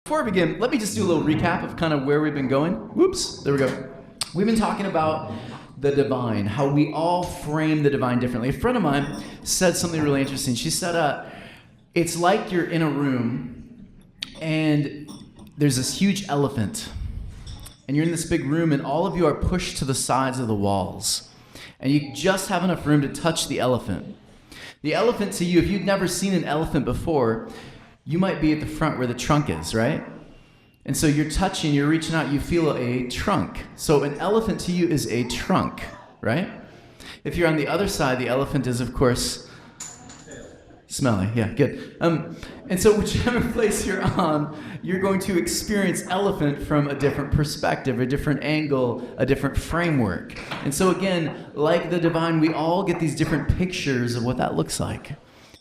Before we begin, let me just do a little recap of kind of where we've been going. Whoops, there we go. We've been talking about the divine, how we all frame the divine differently. A friend of mine said something really interesting. She said, it's like you're in a room and there's this huge elephant. And you're in this big room and all of you are pushed to the sides of the walls. And you just have enough room to touch the elephant. The elephant to you, if you'd never seen an elephant before, you might be at the front where the trunk is, right? And so you're touching, you're reaching out, you feel a trunk. So an elephant to you is a trunk, right? If you're on the other side, the elephant is, of course, smelly. Yeah, good. And so whichever place you're on, you're going to experience elephant from a different perspective, a different angle, a different framework. And so again, like the divine, we all get these different pictures of what that looks like.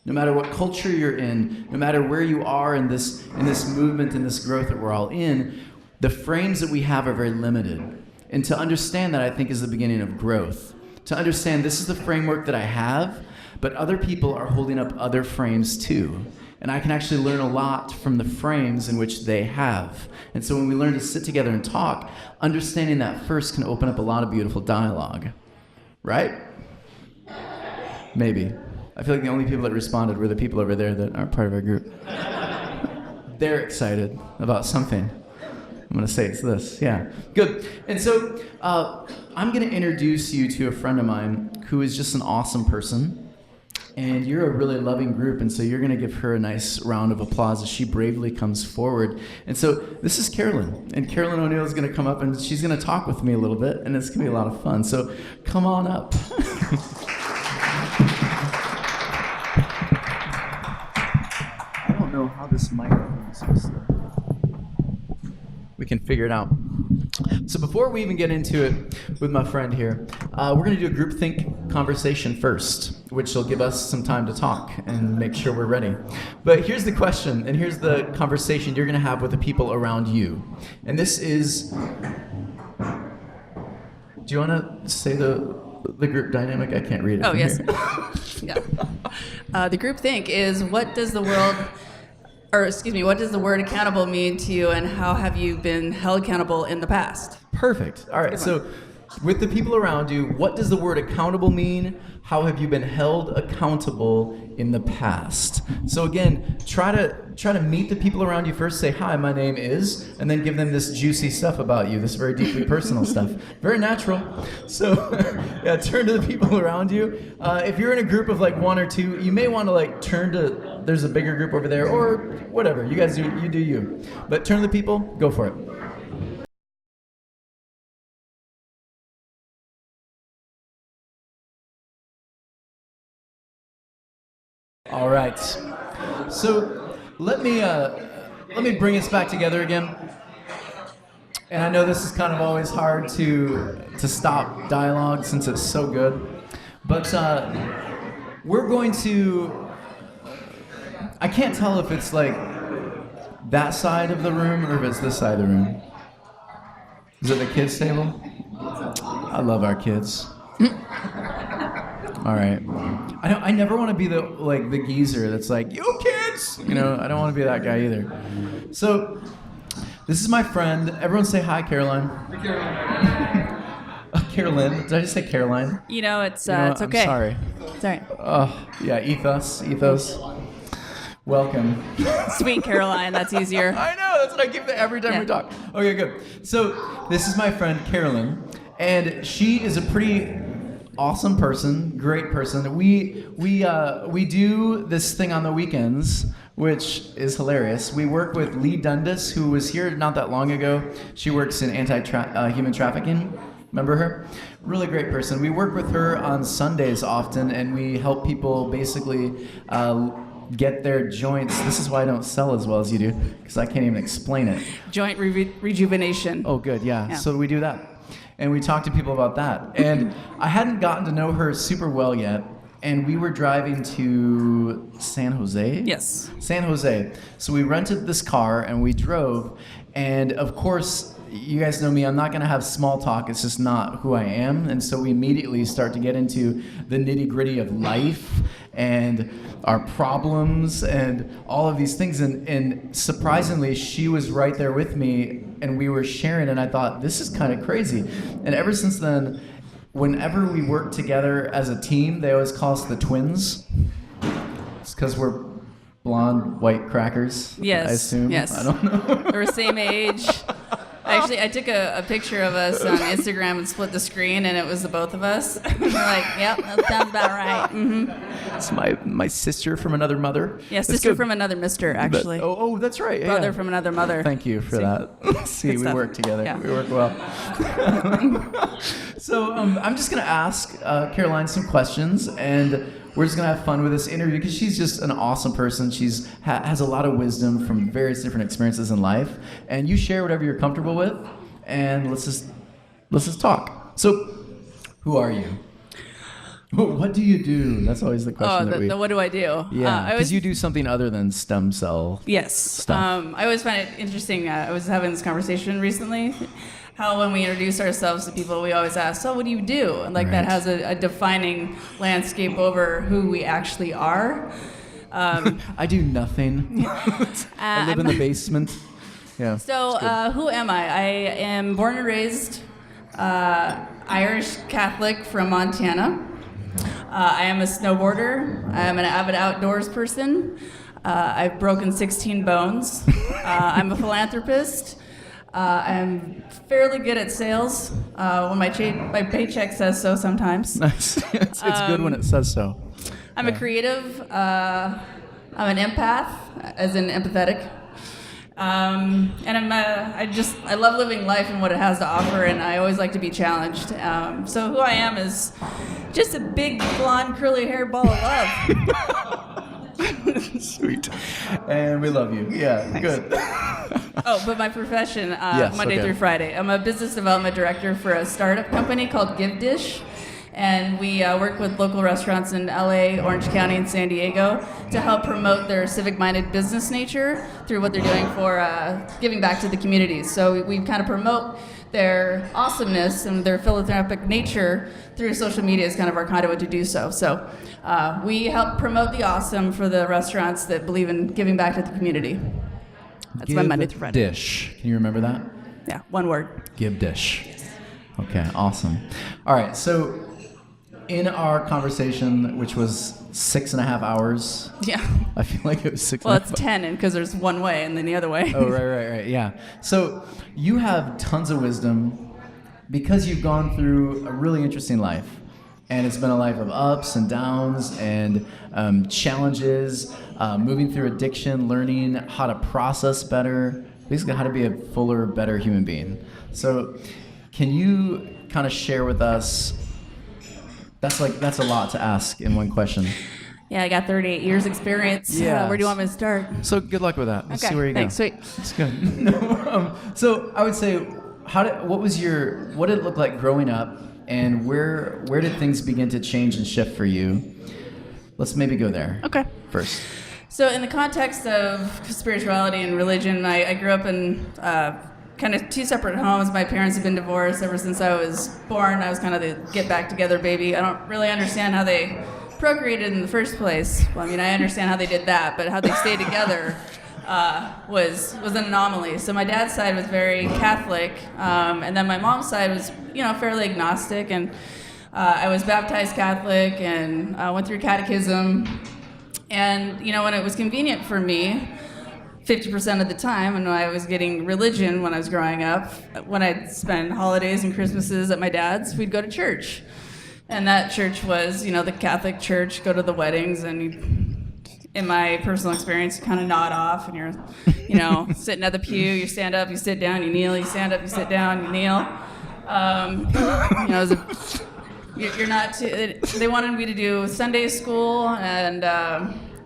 No matter what culture you're in, no matter where you are in this movement, in this growth that we're all in, the frames that we have are very limited. And to understand that, I think, is the beginning of growth. To understand this is the framework that I have, but other people are holding up other frames too. And I can actually learn a lot from the frames in which they have. And so when we learn to sit together and talk, understanding that first can open up a lot of beautiful dialogue. Right? Maybe. I feel like the only people that responded were the people over there that aren't part of our group. They're excited about something. I'm going to say it's this. Yeah. Good. And so I'm going to introduce you to a friend of mine who is just an awesome person. And you're a really loving group, and so you're going to give her a nice round of applause as she bravely comes forward. And so this is Carolyn. And Carolyn O'Neill is going to come up, and she's going to talk with me a little bit, and it's going to be a lot of fun. So come on up. Know how this microphone is supposed to... We can figure it out. So before we even get into it with my friend here, we're going to do a groupthink conversation first, which will give us some time to talk and make sure we're ready. But here's the question, and here's the conversation you're going to have with the people around you. And this is... Do you want to say the group dynamic? I can't read it. Oh, yes. Yeah. The groupthink is what does the word accountable mean to you, and how have you been held accountable in the past? Perfect. All right. So with the people around you, what does the word accountable mean? How have you been held accountable in the past? So again, try to meet the people around you first. Say, hi, my name is, and then give them this juicy stuff about you, this very deeply personal stuff. Very natural. So yeah, turn to the people around you. If you're in a group of like one or two, you may want to like turn to, there's a bigger group over there, or whatever. You guys do you. But turn to the people, go for it. All right, so let me bring us back together again. And I know this is kind of always hard to stop dialogue since it's so good, but we're going to. I can't tell if it's like that side of the room or if it's this side of the room. Is it the kids' table? I love our kids. All right. I never want to be the geezer that's like, you kids! You know, I don't want to be that guy either. So, this is my friend. Everyone say hi, Caroline. Hi, Caroline. Caroline. Did I just say Caroline? It's okay. I'm sorry. It's all right. Oh, yeah, Ethos. Welcome. Sweet Caroline, that's easier. I know, that's what I give every time we talk. Okay, good. So, this is my friend, Carolyn, and she is a pretty awesome person, great person. We do this thing on the weekends, which is hilarious. We work with Lee Dundas, who was here not that long ago. She works in anti-human trafficking. Remember her? Really great person. We work with her on Sundays often, and we help people basically get their joints. This is why I don't sell as well as you do, because I can't even explain it. Joint rejuvenation. Oh, good, yeah. So we do that. And we talked to people about that. And I hadn't gotten to know her super well yet. And we were driving to San Jose? Yes. San Jose. So we rented this car and we drove. And of course, you guys know me, I'm not going to have small talk. It's just not who I am. And so we immediately start to get into the nitty-gritty of life and our problems and all of these things. And surprisingly, she was right there with me, and we were sharing, and I thought, this is kind of crazy. And ever since then, whenever we work together as a team, they always call us the twins. It's because we're blonde, white crackers, Yes. I assume. Yes. I don't know. We're same age. Actually, I took a picture of us on Instagram and split the screen, and it was the both of us. We're like, yep, that sounds about right. Mm-hmm. It's my sister from another mother. Yeah, That's sister good. from another mister, actually. Oh, that's right. Brother yeah. from another mother. Thank you for See? that. See, Good we stuff. work together. Yeah. We work well. So I'm just going to ask Caroline some questions, and we're just going to have fun with this interview because she's just an awesome person. She's has a lot of wisdom from various different experiences in life, and you share whatever you're comfortable with, and let's just talk. So, who are you? What do you do? That's always the question. Oh, what do I do? Yeah, because you do something other than stem cell. Yes. Stuff. I always find it interesting. I was having this conversation recently. How when we introduce ourselves to people, we always ask, so what do you do? And like that Right. has a defining landscape over who we actually are. I do nothing. I live in the basement. Yeah. So who am I? I am born and raised Irish Catholic from Montana. I am a snowboarder. I am an avid outdoors person. I've broken 16 bones. I'm a philanthropist. I'm fairly good at sales when my paycheck says so sometimes. Nice. It's good when it says so. I'm a creative. I'm an empath, as in empathetic. And I love living life and what it has to offer, and I always like to be challenged. So who I am is just a big, blonde, curly hair ball of love. Sweet. And we love you. Yeah, good. Oh, but my profession, Yes, Monday okay. through Friday. I'm a business development director for a startup company called Give Dish. And we work with local restaurants in LA, Orange County, and San Diego to help promote their civic-minded business nature through what they're doing for giving back to the communities. So we kind of promote their awesomeness and their philanthropic nature through social media is kind of our conduit to do so. So we help promote the awesome for the restaurants that believe in giving back to the community. That's my Monday through Friday. Dish. Can you remember that? Yeah, one word. Give dish. Okay, awesome. All right, so in our conversation, which was 6.5 hours, Yeah. I feel like it was 6. Well, it's 10 because there's one way and then the other way. Oh, right, yeah. So you have tons of wisdom because you've gone through a really interesting life. And it's been a life of ups and downs and challenges, moving through addiction, learning how to process better, basically how to be a fuller, better human being. So can you kind of share with us, that's a lot to ask in one question. Yeah, I got 38 years experience. Yeah. Where do you want me to start? So good luck with that. Let's Okay, see where you thanks, go. sweet. It's good. So I would say, what did it look like growing up, and where did things begin to change and shift for you? Let's maybe go there. Okay. First. So in the context of spirituality and religion, I grew up in kind of two separate homes. My parents have been divorced ever since I was born. I was kind of the get back together baby. I don't really understand how they procreated in the first place. Well, I mean, I understand how they did that, but how they stayed together was an anomaly. So my dad's side was very Catholic, and then my mom's side was, fairly agnostic. And I was baptized Catholic and went through catechism. And when it was convenient for me, 50% of the time, when I was getting religion when I was growing up, when I'd spend holidays and Christmases at my dad's, we'd go to church. And that church was, the Catholic church, go to the weddings, and in my personal experience, you kind of nod off, and you're, sitting at the pew, you stand up, you sit down, you kneel, you stand up, you sit down, you kneel. You're not too, they wanted me to do Sunday school, and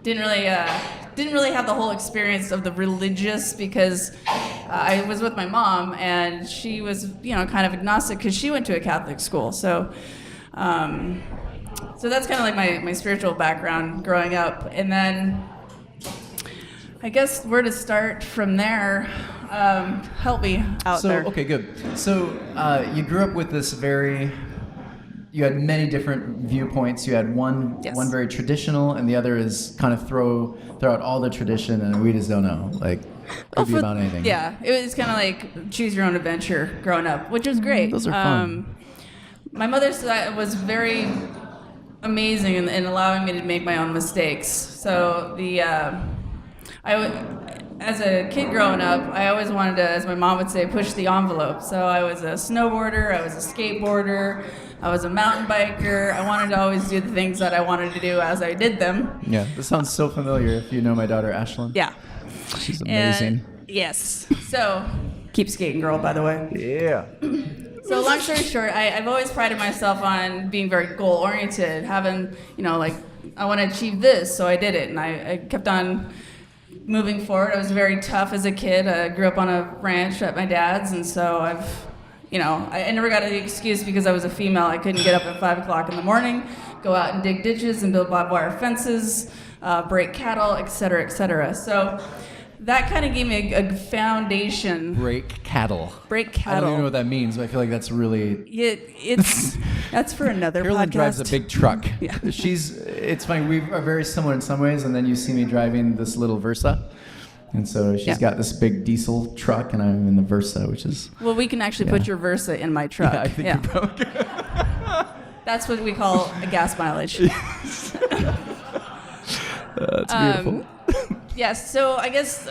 didn't really have the whole experience of the religious, because I was with my mom, and she was, kind of agnostic because she went to a Catholic school. So that's kind of like my spiritual background growing up. And then I guess where to start from there, help me out there. Okay, good. So you grew up with this very you had many different viewpoints. You had one very traditional, and the other is kind of throw out all the tradition, and we just don't know. Like, could be about anything. Yeah, it was kind of like choose your own adventure growing up, which was great. Those are fun. My mother was very amazing in allowing me to make my own mistakes. So as a kid growing up, I always wanted to, as my mom would say, push the envelope. So I was a snowboarder, I was a skateboarder, I was a mountain biker. I wanted to always do the things that I wanted to do as I did them. Yeah, this sounds so familiar if you know my daughter, Ashlyn. Yeah. She's amazing. Yes. So, keep skating, girl, by the way. Yeah. So long story short, I've always prided myself on being very goal-oriented, having, like, I want to achieve this, so I did it. And I kept on moving forward. I was very tough as a kid. I grew up on a ranch at my dad's, and so I never got the excuse because I was a female. I couldn't get up at 5 o'clock in the morning, go out and dig ditches and build barbed wire fences, break cattle, et cetera, et cetera. So that kind of gave me a foundation. Break cattle. Break cattle. I don't even know what that means, but I feel like that's really... That's for another Carolyn podcast. drives a big truck. Yeah. It's funny, we are very similar in some ways, and then you see me driving this little Versa. And so she's got this big diesel truck, and I'm in the Versa, which is... Well, we can actually put your Versa in my truck. Yeah, I think you probably could. That's what we call a gas mileage. That's beautiful. Yes, so I guess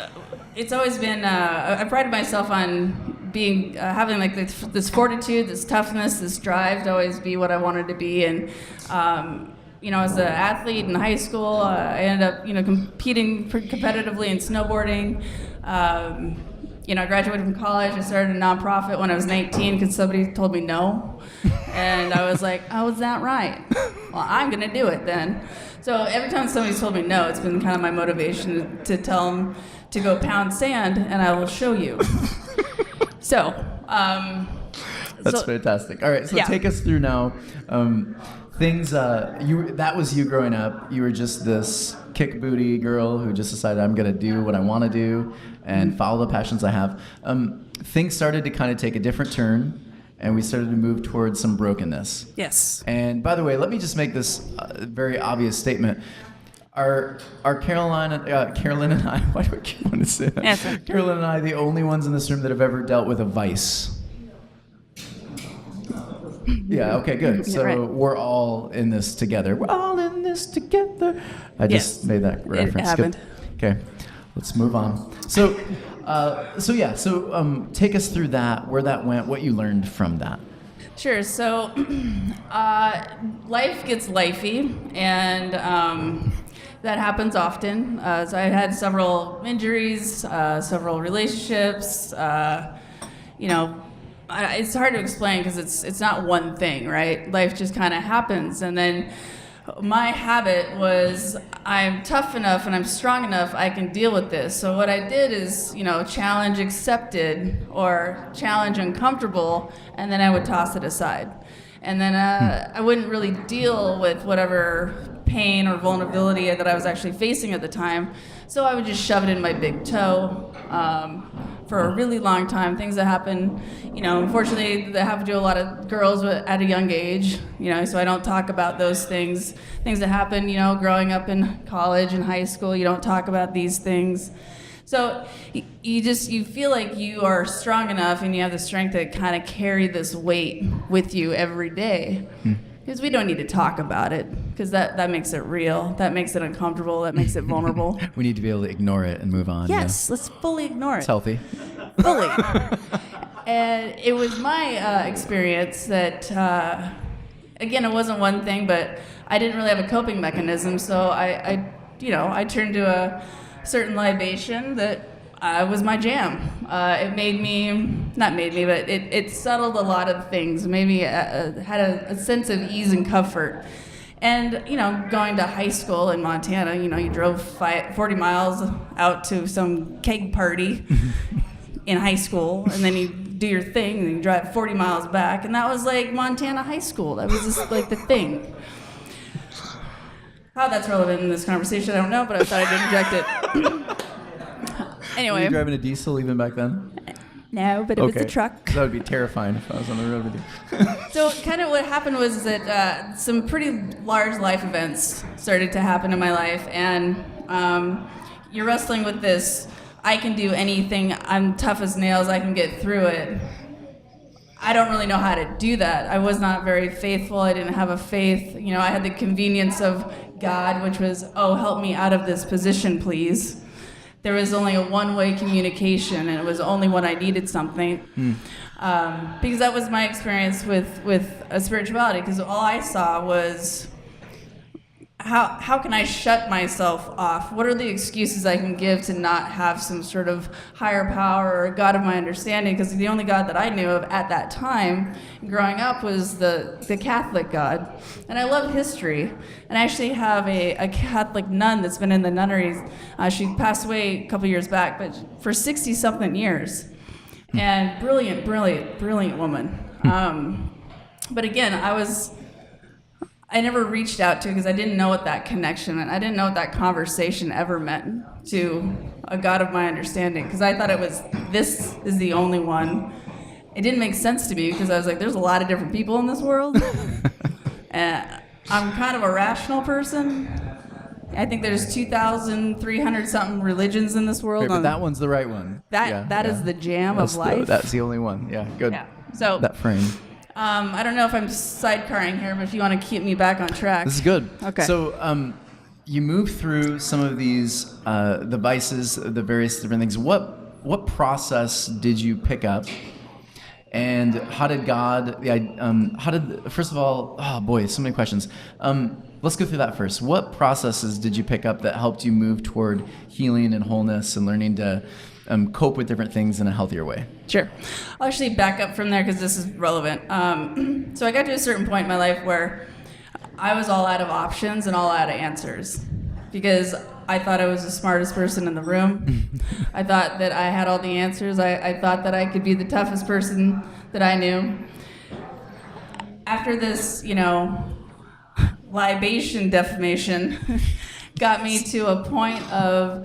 it's always been, I prided myself on being, having like this fortitude, this toughness, this drive to always be what I wanted to be. And, as an athlete in high school, I ended up, competing competitively in snowboarding. I graduated from college. I started a nonprofit when I was 19 because somebody told me no. And I was like, oh, is that right? Well, I'm going to do it then. So every time somebody's told me no, it's been kind of my motivation to tell them to go pound sand, and I will show you. So, that's fantastic. All right, so take us through now. Things that was you growing up. You were just this kick booty girl who just decided I'm going to do what I want to do and follow the passions I have. Things started to kind of take a different turn. And we started to move towards some brokenness. Yes. And by the way, let me just make this very obvious statement. Are Carolyn and I, why do I keep wanting to say that? Yes. Carolyn and I the only ones in this room that have ever dealt with a vice? Yeah, okay, good. So right. We're all in this together. We're all in this together. I just made that reference. It happened. Good. Okay, let's move on. So take us through that, where that went, what you learned from that. Sure. So life gets lifey, and that happens often. So I had several injuries, several relationships. It's hard to explain because it's not one thing, right? Life just kind of happens, and then my habit was I'm tough enough and I'm strong enough I can deal with this. So what I did is, challenge accepted or challenge uncomfortable, and then I would toss it aside. And then I wouldn't really deal with whatever pain or vulnerability that I was actually facing at the time. So I would just shove it in my big toe for a really long time. Things that happen, unfortunately, that happen to a lot of girls at a young age. So I don't talk about those things. Things that happen, growing up in college and high school. You don't talk about these things. So you feel like you are strong enough and you have the strength to kind of carry this weight with you every day. Because we don't need to talk about it, because that makes it real. That makes it uncomfortable. That makes it vulnerable. We need to be able to ignore it and move on. Yes, let's fully ignore it. It's healthy. Fully. And it was my experience that, again, it wasn't one thing, but I didn't really have a coping mechanism. So I turned to a certain libation that was my jam. It settled a lot of things. Maybe had a sense of ease and comfort. And, going to high school in Montana, you drove 40 miles out to some keg party in high school, and then you do your thing, and you drive 40 miles back, and that was like Montana high school. That was just like the thing. How that's relevant in this conversation, I don't know, but I thought I'd interject it. Anyway. Were you driving a diesel even back then? No, but it was a truck. That would be terrifying if I was on the road with you. So kind of what happened was that some pretty large life events started to happen in my life, and you're wrestling with this, I can do anything, I'm tough as nails, I can get through it. I don't really know how to do that. I was not very faithful. I didn't have a faith. You know, I had the convenience of God, which was, oh, help me out of this position, please. There was only a one-way communication, and it was only when I needed something. Because that was my experience with spirituality, because all I saw was, how can I shut myself off? What are the excuses I can give to not have some sort of higher power or God of my understanding? Because the only God that I knew of at that time, growing up, was the Catholic God. And I love history. And I actually have a Catholic nun that's been in the nunneries. She passed away a couple years back, but for 60-something years. And brilliant woman. But again, I never reached out to because I didn't know what that connection meant. I didn't know what that conversation ever meant to a God of my understanding, because I thought it was, this is the only one. It didn't make sense to me because I was like, there's a lot of different people in this world. And I'm kind of a rational person. I think there's 2,300 something religions in this world. Right, but that one's the right one. That is the jam of life. That's the only one. Yeah, good. Yeah. So that frame. I don't know if I'm sidecarring here, but if you want to keep me back on track. This is good. Okay. So you move through some of these the vices, the various different things. What process did you pick up? And how did God? First of all, oh boy, so many questions. Let's go through that first. What processes did you pick up that helped you move toward healing and wholeness and learning to cope with different things in a healthier way? Sure. I'll actually back up from there because this is relevant. So I got to a certain point in my life where I was all out of options and all out of answers, because I thought I was the smartest person in the room. I thought that I had all the answers. I thought that I could be the toughest person that I knew. After this, libation defamation got me to a point of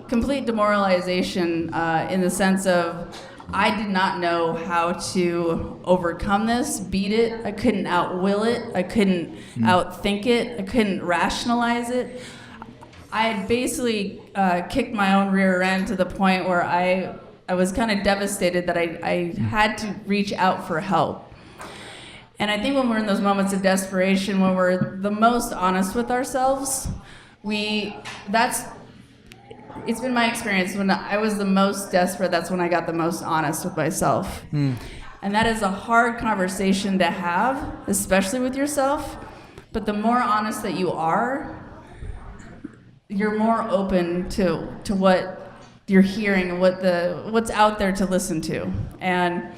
complete demoralization, in the sense of I did not know how to overcome this, beat it. I couldn't outwill it. I couldn't outthink it. I couldn't rationalize it. I had basically kicked my own rear end to the point where I was kind of devastated that I had to reach out for help. And I think when we're in those moments of desperation, when we're the most honest with ourselves, it's been my experience, when I was the most desperate, that's when I got the most honest with myself. And that is a hard conversation to have, especially with yourself. But the more honest that you are, you're more open to what you're hearing and what's out there to listen to. And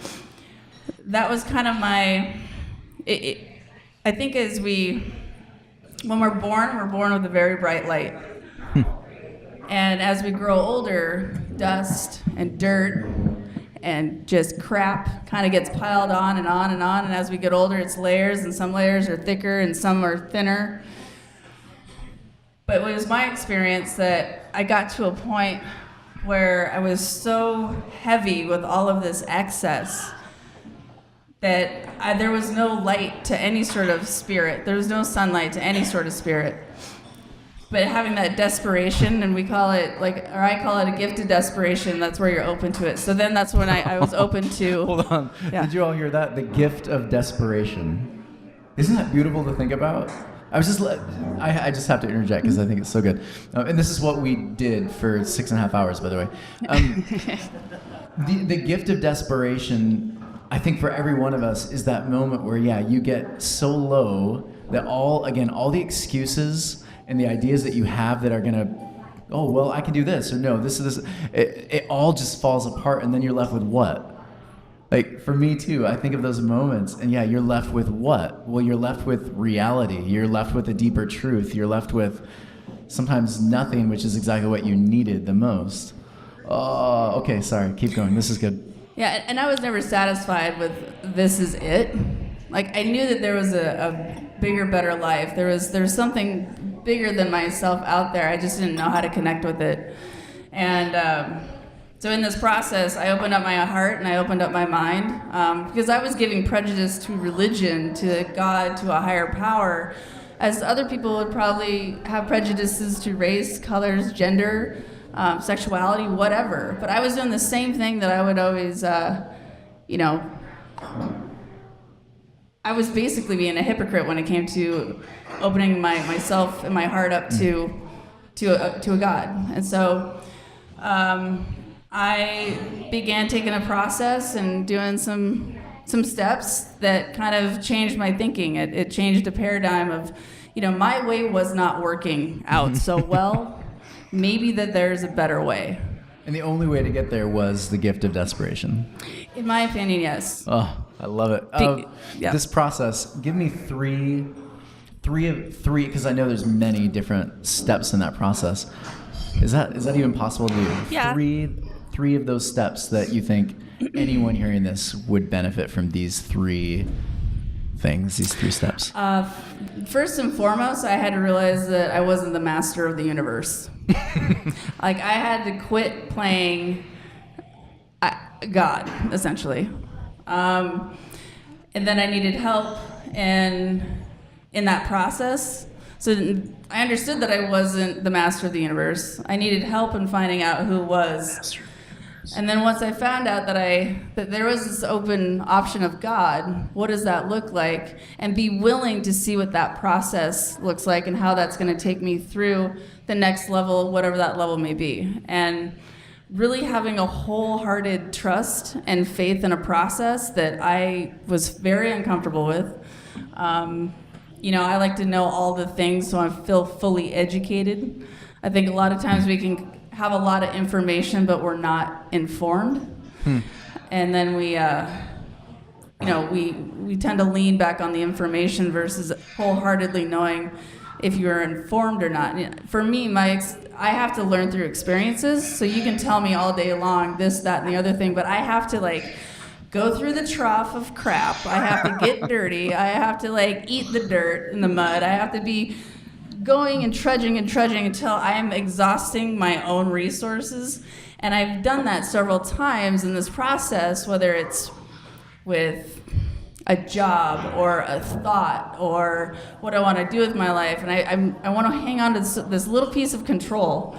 that was kind of I think when we're born with a very bright light. And as we grow older, dust and dirt and just crap kind of gets piled on and on and on. And as we get older, it's layers, and some layers are thicker and some are thinner. But it was my experience that I got to a point where I was so heavy with all of this excess that there was no light to any sort of spirit. There was no sunlight to any sort of spirit. But having that desperation, and I call it a gift of desperation, that's where you're open to it. So then that's when I was open to... Hold on. Yeah. Did you all hear that? The gift of desperation. Isn't that beautiful to think about? I just have to interject because I think it's so good. And this is what we did for 6.5 hours, by the way. The gift of desperation, I think for every one of us, is that moment where, you get so low that all the excuses and the ideas that you have that are going to, oh, well, I can do this, or no, this is this. It all just falls apart, and then you're left with what? Like, for me, too, I think of those moments, and you're left with what? Well, you're left with reality. You're left with a deeper truth. You're left with sometimes nothing, which is exactly what you needed the most. Oh, okay, sorry. Keep going. This is good. Yeah, and I was never satisfied with this is it. Like, I knew that there was a bigger, better life. There was something bigger than myself out there. I just didn't know how to connect with it. And So in this process, I opened up my heart and I opened up my mind because I was giving prejudice to religion, to God, to a higher power, as other people would probably have prejudices to race, colors, gender, sexuality, whatever. But I was doing the same thing that I would always, I was basically being a hypocrite when it came to opening myself and my heart up to a God. And so I began taking a process and doing some steps that kind of changed my thinking. It changed a paradigm of, my way was not working out so well. Maybe that there's a better way. And the only way to get there was the gift of desperation. In my opinion, yes. Oh, I love it. Yeah. This process, give me three, because I know there's many different steps in that process. Is that even possible to do? Yeah. Three of those steps that you think anyone hearing this would benefit from these three things, these three steps? First and foremost, I had to realize that I wasn't the master of the universe. I had to quit playing God, essentially. And then I needed help in that process. So I understood that I wasn't the master of the universe. I needed help in finding out who was. And then once I found out that there was this open option of God, what does that look like? And be willing to see what that process looks like and how that's going to take me through the next level, whatever that level may be. And really having a wholehearted trust and faith in a process that I was very uncomfortable with. I like to know all the things so I feel fully educated. I think a lot of times we can have a lot of information, but we're not informed. And then we tend to lean back on the information versus wholeheartedly knowing if you're informed or not. For me, I have to learn through experiences. So you can tell me all day long this, that, and the other thing, but I have to go through the trough of crap. I have to get dirty. I have to eat the dirt and the mud. I have to be going and trudging until I am exhausting my own resources. And I've done that several times in this process, whether it's with a job or a thought or what I want to do with my life. And I want to hang on to this little piece of control.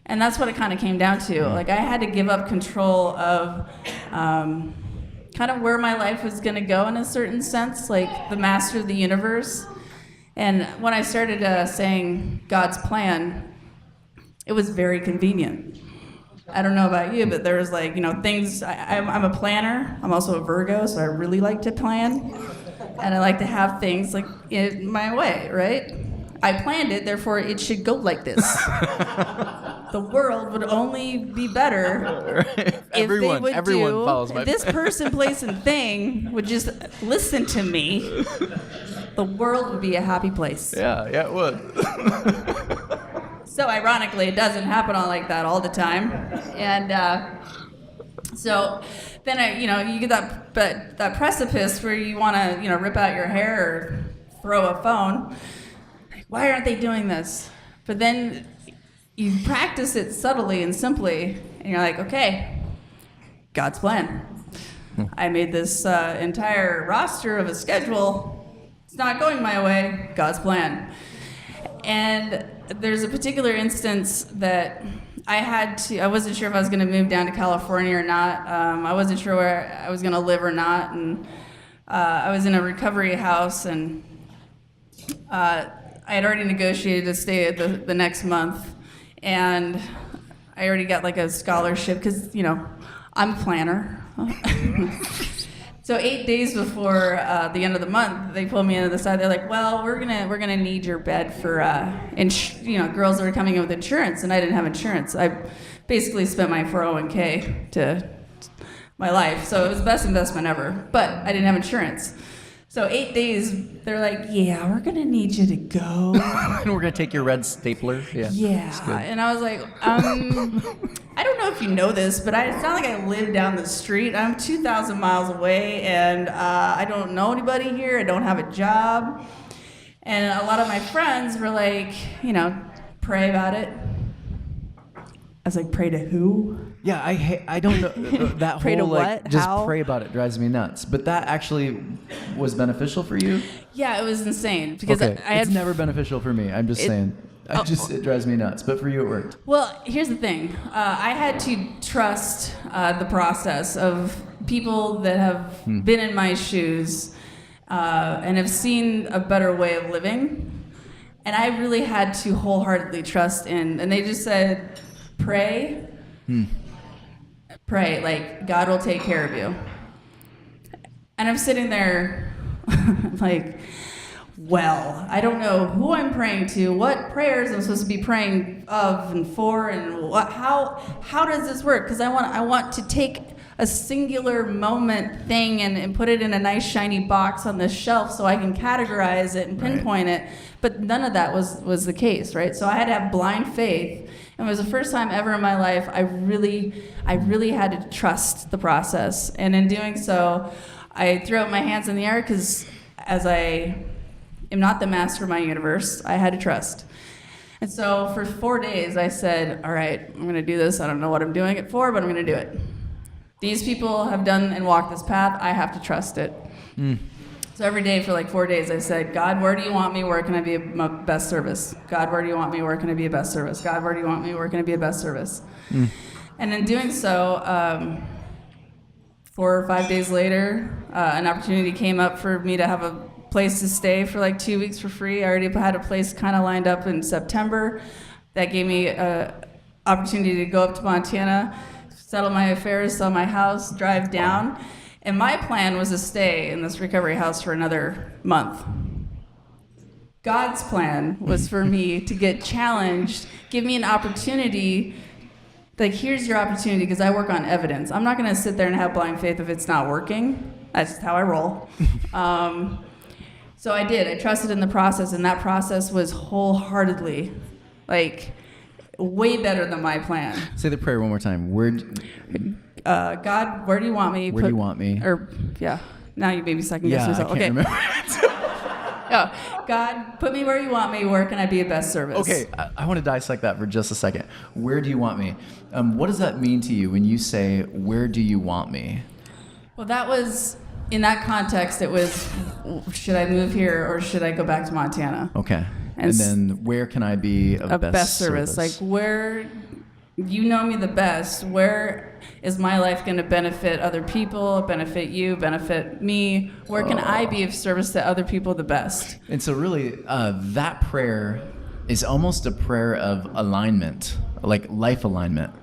And that's what it kind of came down to. I had to give up control of kind of where my life was going to go in a certain sense, like the master of the universe. And when I started saying God's plan, it was very convenient. I don't know about you, but there was things. I'm a planner. I'm also a Virgo, so I really like to plan. And I like to have things in my way, right? I planned it, therefore it should go like this. The world would only be better if everyone follows my this person, place, and thing would just listen to me. The world would be a happy place. Yeah, it would. So ironically, it doesn't happen like that all the time, and so then you get that precipice where you want to rip out your hair or throw a phone. Why aren't they doing this? But then you practice it subtly and simply, and you're like, okay, God's plan. I made this entire roster of a schedule. It's not going my way. God's plan. And there's a particular instance that I wasn't sure if I was going to move down to California or not. I wasn't sure where I was going to live or not. And I was in a recovery house, and I had already negotiated to stay the next month. And I already got a scholarship because, I'm a planner. So 8 days before the end of the month, they pulled me into the side. They're like, "Well, we're gonna need your bed for girls that are coming in with insurance." And I didn't have insurance. I basically spent my 401k to my life, so it was the best investment ever. But I didn't have insurance. So 8 days, they're like, "Yeah, we're gonna need you to go." And we're gonna take your red stapler. Yeah. And I was like, I don't know if you know this, but it's not like I live down the street. I'm 2,000 miles away, and I don't know anybody here. I don't have a job. And a lot of my friends were like, pray about it. I was like, pray to who? Yeah, I don't know that Pray whole to like what? just How? pray about it drives me nuts. But that actually was beneficial for you? Yeah, it was insane because Okay, I had it's never beneficial for me. I'm just saying. It drives me nuts. But for you, it worked. Well, here's the thing. I had to trust the process of people that have been in my shoes and have seen a better way of living. And I really had to wholeheartedly trust in. And they just said, pray. Pray. Like, God will take care of you. And I'm sitting there like, well, I don't know who I'm praying to, what prayers I'm supposed to be praying of and for, and how does this work? Because I want to take a singular moment thing and put it in a nice shiny box on the shelf so I can categorize it and pinpoint it. But none of that was the case, right? So I had to have blind faith. And it was the first time ever in my life I really had to trust the process. And in doing so, I threw up my hands in the air because as I am not the master of my universe, I had to trust. And so for 4 days, I said, all right, I'm going to do this. I don't know what I'm doing it for, but I'm going to do it. These people have done and walked this path. I have to trust it. So every day for like 4 days, I said, God, where do you want me? Where can I be my best service? God, where do you want me? Where can I be a best service? God, where do you want me? Where can I be a best service? And in doing so, 4 or 5 days later, an opportunity came up for me to have a place to stay for like 2 weeks for free. I already had a place kind of lined up in September. That gave me an opportunity to go up to Montana, settle my affairs, sell my house, drive down. And my plan was to stay in this recovery house for another month. God's plan was for me to get challenged, give me an opportunity. Like, here's your opportunity, because I work on evidence. I'm not going to sit there and have blind faith if it's not working. That's just how I roll. So I did. I trusted in the process, and that process was wholeheartedly, like, way better than my plan. Say the prayer one more time. God, where do you want me? Where do you want me? Or, yeah. Now you maybe second guess yourself. I can't remember. Yeah. God, put me where you want me. Where can I be a best service? Okay, I want to dissect that for just a second. Where do you want me? What does that mean to you when you say, where do you want me? Well, that was, in that context, it was, should I move here or should I go back to Montana? Okay. And then where can I be a best service? Like, where, you know me the best, where is my life going to benefit other people, benefit you, benefit me? Where can I be of service to other people the best? And so really, that prayer is almost a prayer of alignment, like life alignment.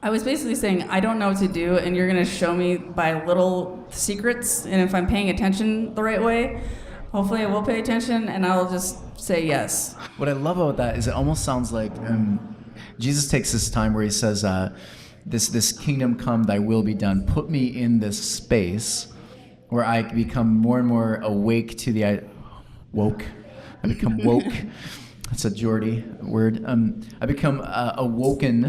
I was basically saying, I don't know what to do, and you're going to show me by little secrets, and if I'm paying attention the right way, hopefully I will pay attention, and I'll just say yes. What I love about that is it almost sounds like Jesus takes this time where he says, this kingdom come, thy will be done. Put me in this space where I become more and more awake to I become woke. That's a Geordie word. I become awakened.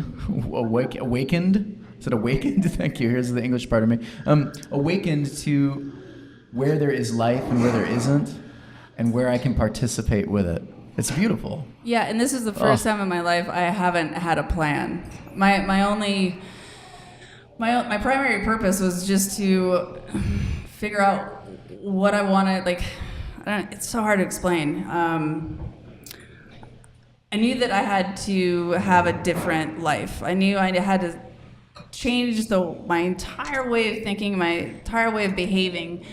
Is it awakened? Thank you. Here's the English part of me. Awakened to where there is life and where there isn't, and where I can participate with it. It's beautiful. Yeah, and this is the first time in my life I haven't had a plan. My primary purpose was just to figure out what I wanted. Like, it's so hard to explain. I knew that I had to have a different life. I knew I had to change my entire way of thinking, my entire way of behaving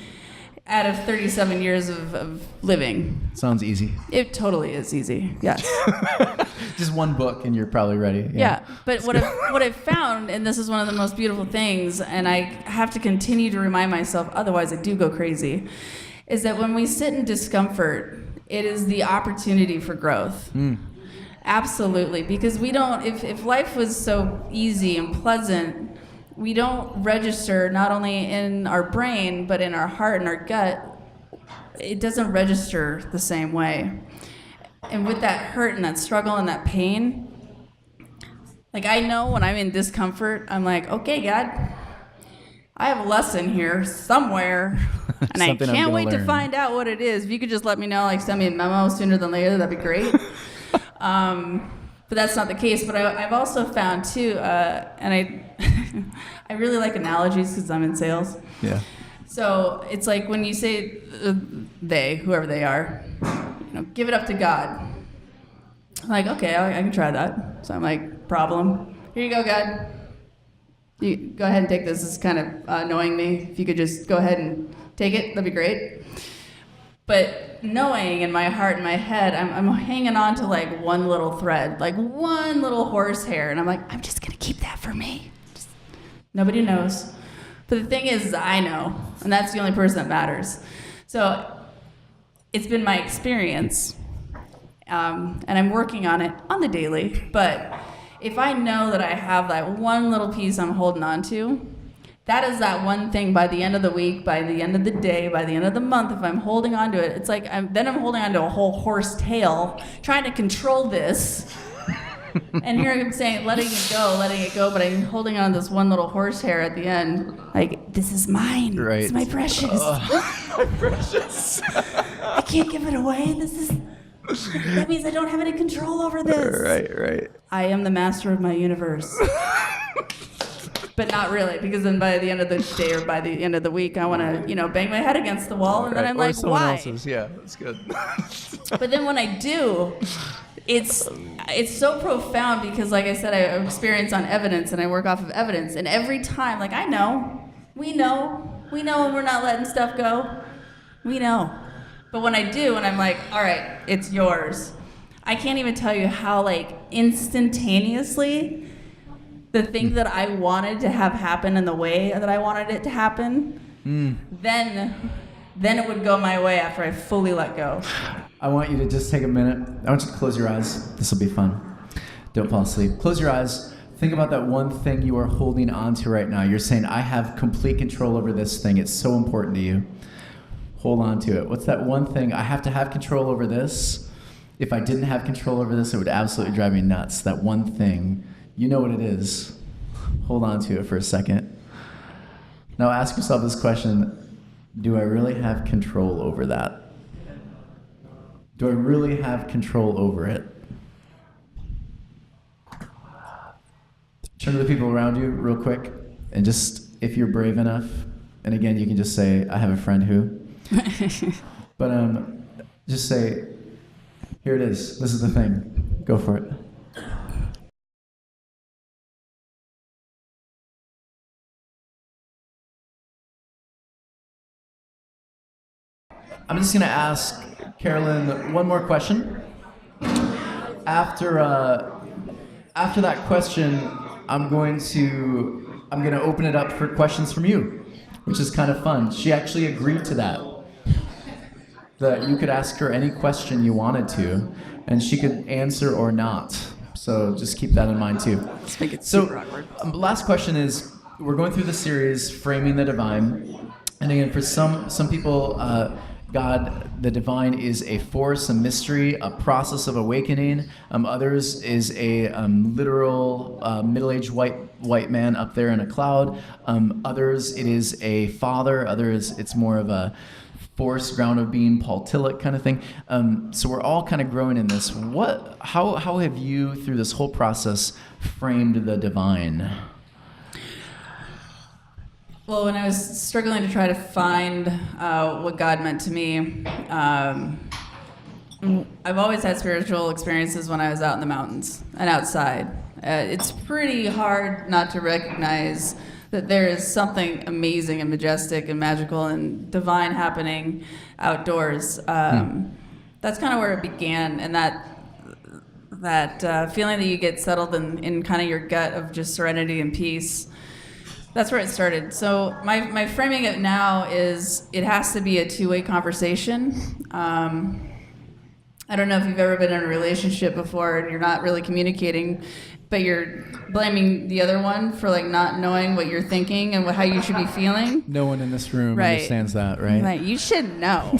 out of 37 years of living. Sounds easy. It totally is easy, yes. Just one book and you're probably ready. Yeah, but what I've found, and this is one of the most beautiful things, and I have to continue to remind myself, otherwise I do go crazy, is that when we sit in discomfort, it is the opportunity for growth. Absolutely, because we don't, if life was so easy and pleasant, we don't register not only in our brain, but in our heart and our gut. It doesn't register the same way. And with that hurt and that struggle and that pain, like, I know when I'm in discomfort, I'm like, okay, God, I have a lesson here somewhere, and I can't wait to find out what it is. If you could just let me know, like send me a memo sooner than later, that'd be great. But but that's not the case. But I've also found too, and I really like analogies because I'm in sales. Yeah. So it's like when you say they, whoever they are, give it up to God. I'm like, okay, I can try that. So I'm like, problem. Here you go, God. You go ahead and take this. This is kind of annoying me. If you could just go ahead and take it, that'd be great. But knowing in my heart and my head, I'm hanging on to like one little thread, like one little horsehair, and I'm like, I'm just gonna keep that for me. Nobody knows. But the thing is I know, and that's the only person that matters. So it's been my experience, and I'm working on it on the daily, but if I know that I have that one little piece I'm holding on to, that is that one thing by the end of the week, by the end of the day, by the end of the month, if I'm holding on to it, it's like I'm holding on to a whole horse tail, trying to control this. And here I'm saying, letting it go, but I'm holding on to this one little horsehair at the end. Like, this is mine. Right. It's my precious. My precious. I can't give it away. That means I don't have any control over this. Right. I am the master of my universe. But not really, because then by the end of the day or by the end of the week, I want to, bang my head against the wall, and then I'm like, someone why? Else's. Yeah, that's good. But then when I do, it's so profound because, like I said, I experience on evidence, and I work off of evidence. And every time, like, I know, we know when we're not letting stuff go. We know. But when I do, and I'm like, all right, it's yours, I can't even tell you how, like, instantaneously the thing that I wanted to have happen in the way that I wanted it to happen, then it would go my way after I fully let go. I want you to just take a minute. I want you to close your eyes. This will be fun. Don't fall asleep. Close your eyes. Think about that one thing you are holding on to right now. You're saying, I have complete control over this thing. It's so important to you. Hold on to it. What's that one thing? I have to have control over this. If I didn't have control over this, it would absolutely drive me nuts. That one thing. You know what it is. Hold on to it for a second. Now ask yourself this question. Do I really have control over that? Do I really have control over it? Turn to the people around you real quick, and just, if you're brave enough, and again, you can just say, I have a friend who. But just say, here it is. This is the thing. Go for it. I'm just going to ask Carolyn one more question. After that question, I'm going to open it up for questions from you, which is kind of fun. She actually agreed to that you could ask her any question you wanted to, and she could answer or not. So just keep that in mind too. Let's make it super awkward. Last question is, we're going through the series, Framing the Divine. And again, for some people, God, the divine, is a force, a mystery, a process of awakening. Others is a literal middle-aged white man up there in a cloud. Others, it is a father. Others, it's more of a force, ground of being, Paul Tillich kind of thing. So we're all kind of growing in this. How have you, through this whole process, framed the divine? Well, when I was struggling to try to find what God meant to me, I've always had spiritual experiences when I was out in the mountains and outside. It's pretty hard not to recognize that there is something amazing and majestic and magical and divine happening outdoors. That's kind of where it began, and that feeling that you get settled in kind of your gut of just serenity and peace. That's where it started. So my framing it now is it has to be a two-way conversation. I don't know if you've ever been in a relationship before and you're not really communicating, but you're blaming the other one for like not knowing what you're thinking and how you should be feeling. No one in this room understands that, right? Like, you should know.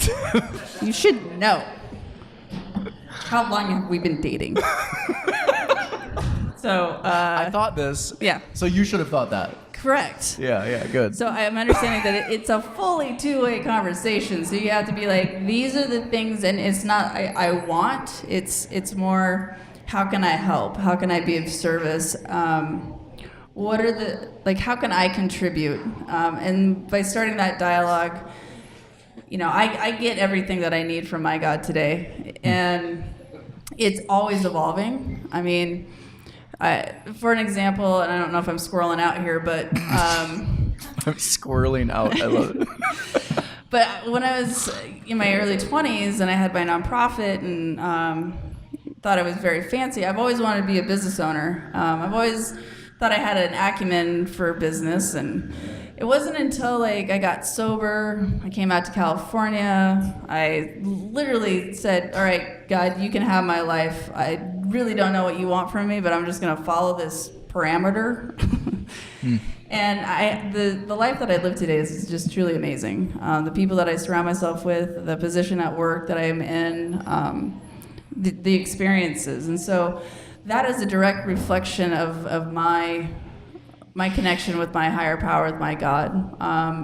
You should know. How long have we been dating? So I thought this. Yeah. So you should have thought that. Correct. Yeah, good. So I'm understanding that it's a fully two-way conversation. So you have to be like, these are the things, and it's not I want. It's more, how can I help? How can I be of service? What are how can I contribute? And by starting that dialogue, I get everything that I need from my God today. And it's always evolving. I mean, for an example, and I don't know if I'm squirreling out here, but... I'm squirreling out. I love it. But when I was in my early 20s and I had my nonprofit and thought I was very fancy, I've always wanted to be a business owner. I've always thought I had an acumen for business, and it wasn't until I got sober, I came out to California, I literally said, all right, God, you can have my life. I really don't know what you want from me, but I'm just going to follow this parameter. And the life that I live today is just truly amazing. The people that I surround myself with, the position at work that I am in, the experiences. And so that is a direct reflection of my connection with my higher power, with my God.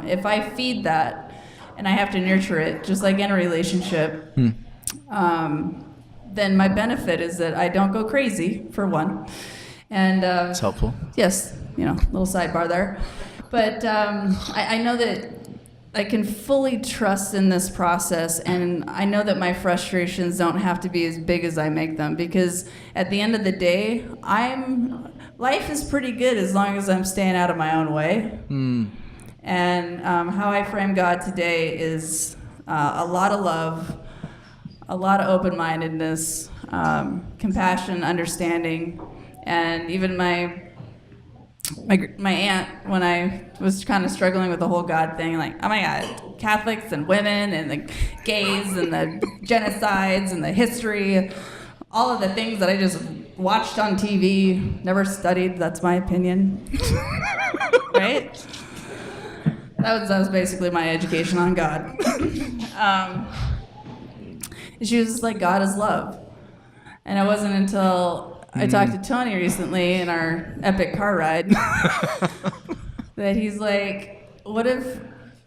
If I feed that and I have to nurture it, just like in a relationship, then my benefit is that I don't go crazy, for one. And it's helpful. Yes, little sidebar there. But I know that I can fully trust in this process, and I know that my frustrations don't have to be as big as I make them, because at the end of the day, life is pretty good as long as I'm staying out of my own way. And how I frame God today is a lot of love, a lot of open-mindedness, compassion, understanding, and even my aunt, when I was kind of struggling with the whole God thing, like, oh my God, Catholics and women and the gays and the genocides and the history, all of the things that I just watched on TV, never studied, that's my opinion. Right? That was basically my education on God. She was just like, God is love. And it wasn't until I talked to Tony recently in our epic car ride that he's like, what if,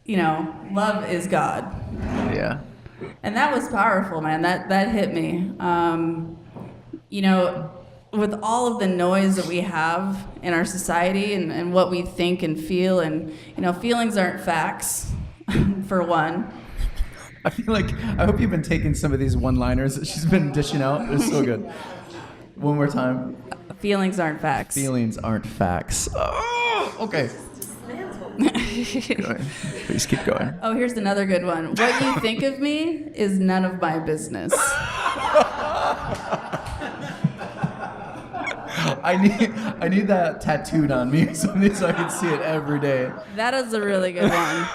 love is God? Yeah. And that was powerful, man. That hit me. With all of the noise that we have in our society and what we think and feel, and, feelings aren't facts, for one. I hope you've been taking some of these one-liners that she's been dishing out. They're so good. One more time. Feelings aren't facts. Feelings aren't facts. Oh, okay. Go ahead. Please keep going. Oh, here's another good one. What you think of me is none of my business. I need that tattooed on me so I can see it every day. That is a really good one.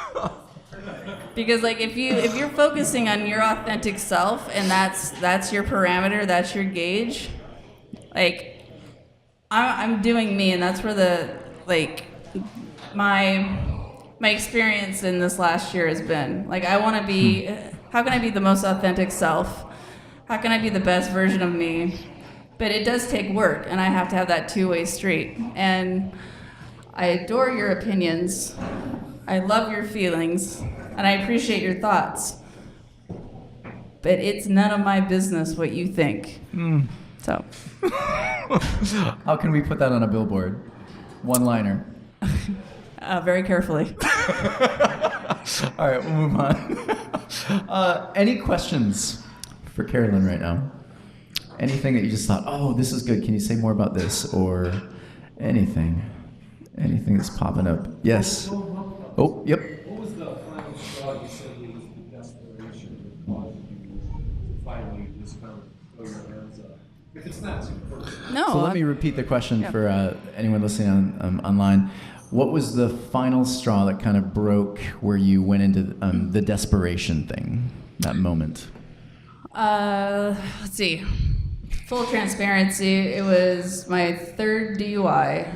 Because if you're focusing on your authentic self and that's your parameter, that's your gauge, I'm doing me, and that's where my experience in this last year has been. I want to be, how can I be the most authentic self? How can I be the best version of me? But it does take work, and I have to have that two-way street. And I adore your opinions. I love your feelings, and I appreciate your thoughts. But it's none of my business what you think. So. How can we put that on a billboard? One-liner. Very carefully. All right, we'll move on. Any questions for Carolyn right now? Anything that you just thought, oh, this is good. Can you say more about this? Or anything that's popping up? Yes. Oh, yep. What was the final straw you said it was the desperation that caused you to finally just kind of throw your hands up? If it's not too personal. No. So let me repeat the question for anyone listening online. What was the final straw that kind of broke where you went into the desperation thing, that moment? Let's see. Full transparency, it was my third DUI.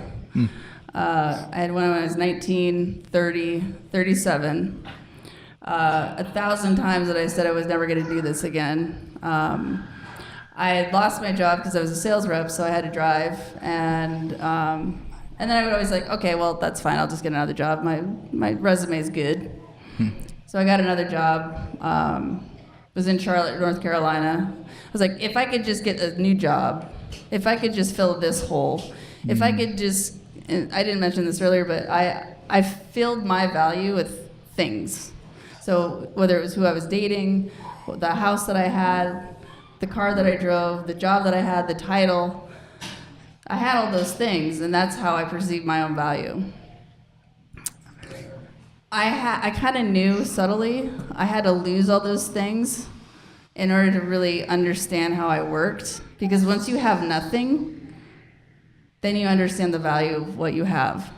I had one when I was 19, 30, 37. 1,000 times that I said I was never going to do this again. I had lost my job because I was a sales rep, so I had to drive. And then I would always okay, well, that's fine. I'll just get another job. My resume is good. So I got another job. Was in Charlotte, North Carolina. I was like, if I could just get a new job if I could just fill this hole, if I could just, and I didn't mention this earlier, but I filled my value with things. So whether it was who I was dating, the house that I had, the car that I drove, the job that I had, the title, I had all those things, and that's how I perceived my own value. I kind of knew subtly I had to lose all those things in order to really understand how I worked. Because once you have nothing, then you understand the value of what you have.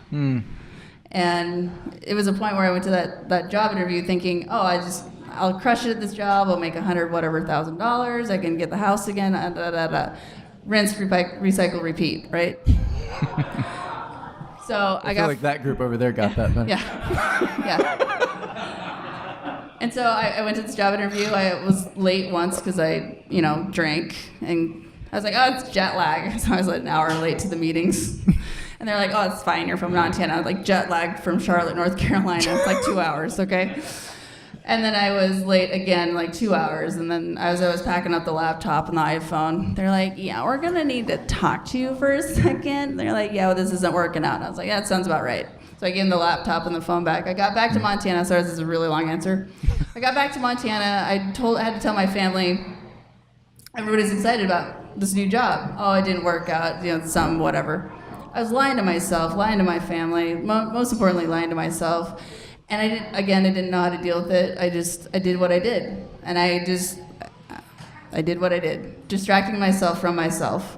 And it was a point where I went to that job interview thinking, I'll crush it at this job, I'll make $100,000, I can get the house again, rinse, recycle, repeat, right? So I feel like that group over there got that. But. Yeah. And so I went to this job interview. I was late once because I, drank, and I was like, oh, it's jet lag. So I was like an hour late to the meetings. And they're like, oh, it's fine. You're from Montana. I was like, jet lagged from Charlotte, North Carolina. It's like 2 hours, okay? And then I was late again, like 2 hours. And then as I was packing up the laptop and the iPhone, they're like, yeah, we're going to need to talk to you for a second. They're like, yeah, well, this isn't working out. And I was like, yeah, that sounds about right. So I gave them the laptop and the phone back. I got back to Montana. Sorry, this is a really long answer. I got back to Montana. I had to tell my family, everybody's excited about this new job. Oh, it didn't work out, something, whatever. I was lying to myself, lying to my family, most importantly, lying to myself. And I didn't know how to deal with it. I did what I did. And I did what I did, distracting myself from myself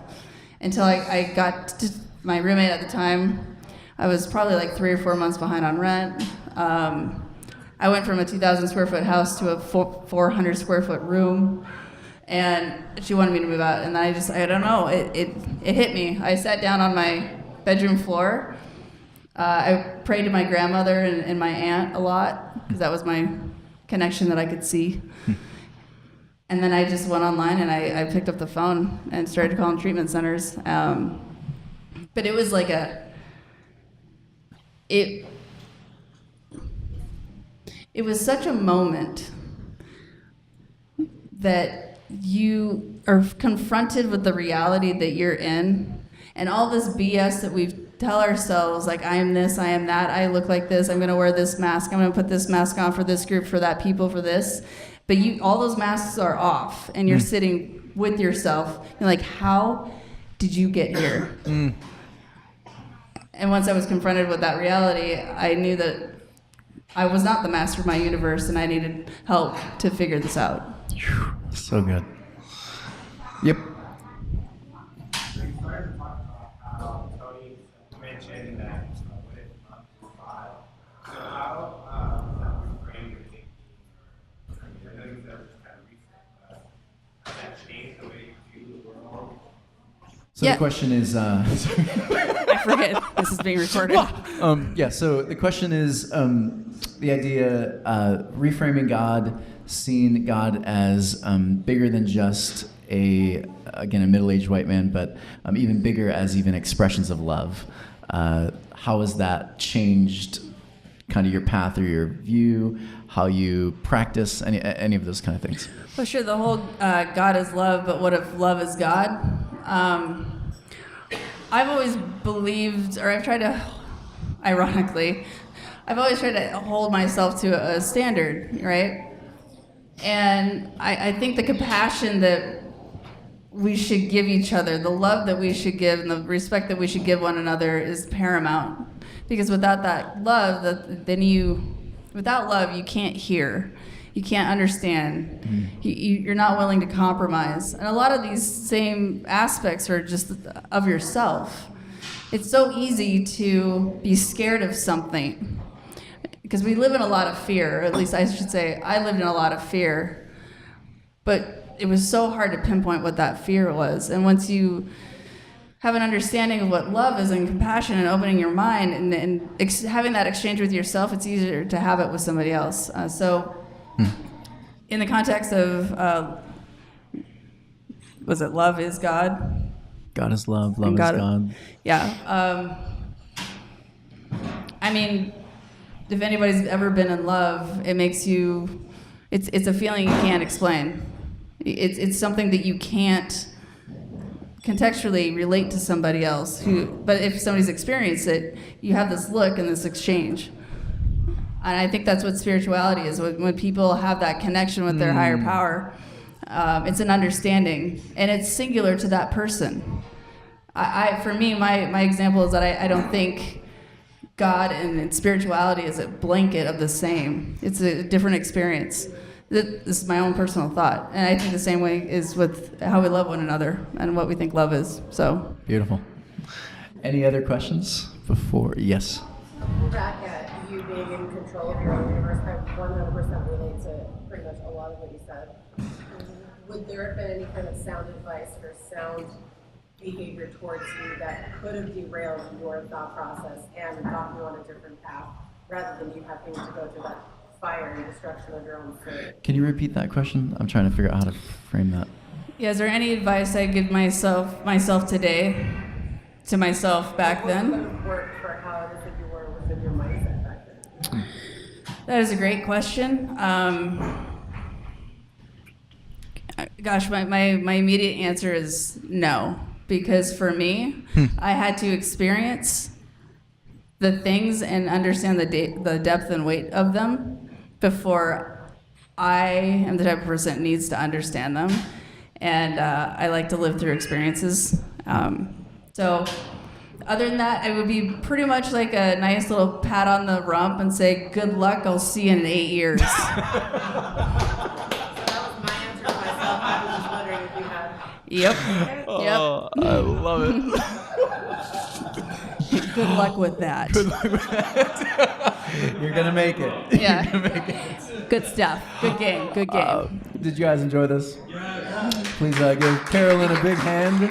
until I got to my roommate at the time. I was probably like 3 or 4 months behind on rent. I went from a 2,000 square foot house to a 400 square foot room. And she wanted me to move out. And I don't know, it hit me. I sat down on my bedroom floor. I prayed to my grandmother and my aunt a lot, because that was my connection that I could see. And then I just went online and I picked up the phone and started calling treatment centers. But it was like it was such a moment that you are confronted with the reality that you're in, and all this BS that we tell ourselves, like, I am this, I am that, I look like this, I'm going to wear this mask, I'm going to put this mask on for this group, for that people, for this. But all those masks are off, and you're sitting with yourself. You're like, how did you get here? And once I was confronted with that reality, I knew that I was not the master of my universe, and I needed help to figure this out. So good. Yep. So the question is, I forget this is being recorded. So the question is the idea, reframing God, seeing God as bigger than just a middle-aged white man, but even bigger as even expressions of love. How has that changed kind of your path or your view, how you practice, any of those kind of things? Well, sure, the whole God is love, but what if love is God? I've always believed, or I've tried to, ironically, I've always tried to hold myself to a standard, right? And I think the compassion that we should give each other, the love that we should give, and the respect that we should give one another is paramount. Because without that love, without love, you can't hear. You can't understand. You're not willing to compromise. And a lot of these same aspects are just of yourself. It's so easy to be scared of something, because we live in a lot of fear, or at least I should say I lived in a lot of fear. But it was so hard to pinpoint what that fear was. And once you have an understanding of what love is and compassion and opening your mind and having that exchange with yourself, it's easier to have it with somebody else. In the context of, was it love is God? God is love, love is God. Yeah. I mean, if anybody's ever been in love, it makes you, it's a feeling you can't explain. It's something that you can't contextually relate to somebody else but if somebody's experienced it, you have this look and this exchange. And I think that's what spirituality is. When people have that connection with their higher power, it's an understanding, and it's singular to that person. For me, my example is that I don't think God and spirituality is a blanket of the same. It's a different experience. This is my own personal thought, and I think the same way is with how we love one another and what we think love is. So beautiful. Any other questions before? Yes. Back at you being in control of your own universe, I 100% relate to pretty much a lot of what you said. Would there have been any kind of sound advice or sound behavior towards you that could have derailed your thought process and got you on a different path, rather than you having to go through that fire and destruction of your own soul? Can you repeat that question? I'm trying to figure out how to frame that. Yeah, is there any advice I give myself today to myself back then? What would have worked for how it is that you were within your mindset back then? That is a great question. Gosh, my immediate answer is no. Because for me, I had to experience the things and understand the depth and weight of them before I am the type of person that needs to understand them. And I like to live through experiences. So other than that, it would be pretty much like a nice little pat on the rump and say, good luck, I'll see you in 8 years. Yep. Oh, I love it. Good luck with that. Good luck with that. You're gonna make it. Yeah. You're gonna make it. Good stuff. Good game. Good game. Did you guys enjoy this? Please give Carolyn a big hand.